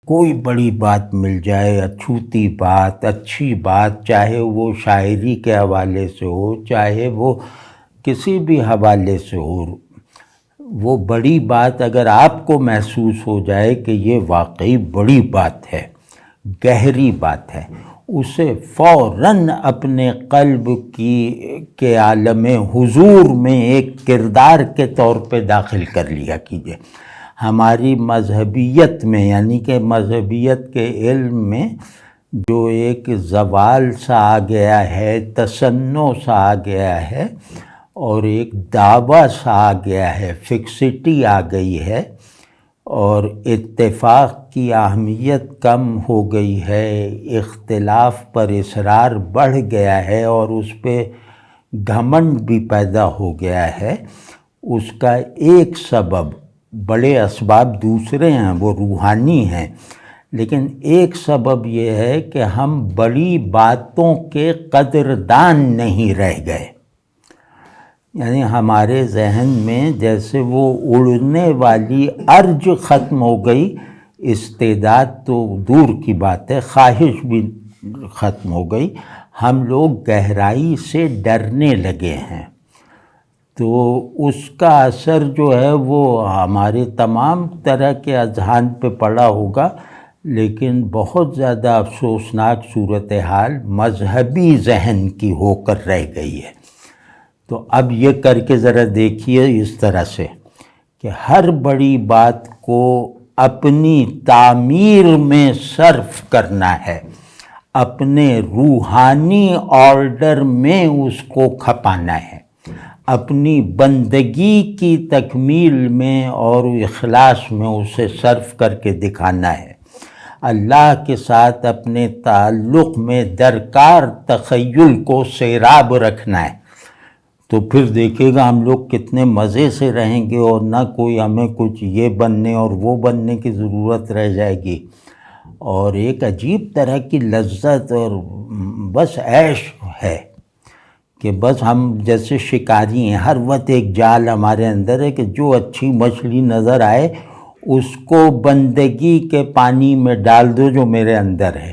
کوئی بڑی بات مل جائے، اچھوتی بات، اچھی بات، چاہے وہ شاعری کے حوالے سے ہو، چاہے وہ کسی بھی حوالے سے ہو، وہ بڑی بات اگر آپ کو محسوس ہو جائے کہ یہ واقعی بڑی بات ہے، گہری بات ہے، اسے فوراً اپنے قلب کے عالم حضور میں ایک کردار کے طور پہ داخل کر لیا کیجیے۔ ہماری مذہبیت میں، یعنی کہ مذہبیت کے علم میں جو ایک زوال سا آ گیا ہے، تصنع سا آ گیا ہے، اور ایک دعویٰ سا آ گیا ہے، فکسٹی آ گئی ہے، اور اتفاق کی اہمیت کم ہو گئی ہے، اختلاف پر اصرار بڑھ گیا ہے، اور اس پہ گھمنڈ بھی پیدا ہو گیا ہے۔ اس کا ایک سبب، بڑے اسباب دوسرے ہیں، وہ روحانی ہیں، لیکن ایک سبب یہ ہے کہ ہم بڑی باتوں کے قدردان نہیں رہ گئے۔ یعنی ہمارے ذہن میں جیسے وہ اڑنے والی ارج ختم ہو گئی، استعداد تو دور کی بات ہے، خواہش بھی ختم ہو گئی، ہم لوگ گہرائی سے ڈرنے لگے ہیں۔ تو اس کا اثر جو ہے وہ ہمارے تمام طرح کے اذہان پہ پڑا ہوگا، لیکن بہت زیادہ افسوسناک صورتحال مذہبی ذہن کی ہو کر رہ گئی ہے۔ تو اب یہ کر کے ذرا دیکھیے اس طرح سے کہ ہر بڑی بات کو اپنی تعمیر میں صرف کرنا ہے، اپنے روحانی آرڈر میں اس کو کھپانا ہے، اپنی بندگی کی تکمیل میں اور اخلاص میں اسے صرف کر کے دکھانا ہے، اللہ کے ساتھ اپنے تعلق میں درکار تخیل کو سیراب رکھنا ہے۔ تو پھر دیکھے گا ہم لوگ کتنے مزے سے رہیں گے، اور نہ کوئی ہمیں کچھ یہ بننے اور وہ بننے کی ضرورت رہ جائے گی، اور ایک عجیب طرح کی لذت اور بس عیش ہے کہ بس ہم جیسے شکاری ہیں، ہر وقت ایک جال ہمارے اندر ہے کہ جو اچھی مچھلی نظر آئے اس کو بندگی کے پانی میں ڈال دو جو میرے اندر ہے۔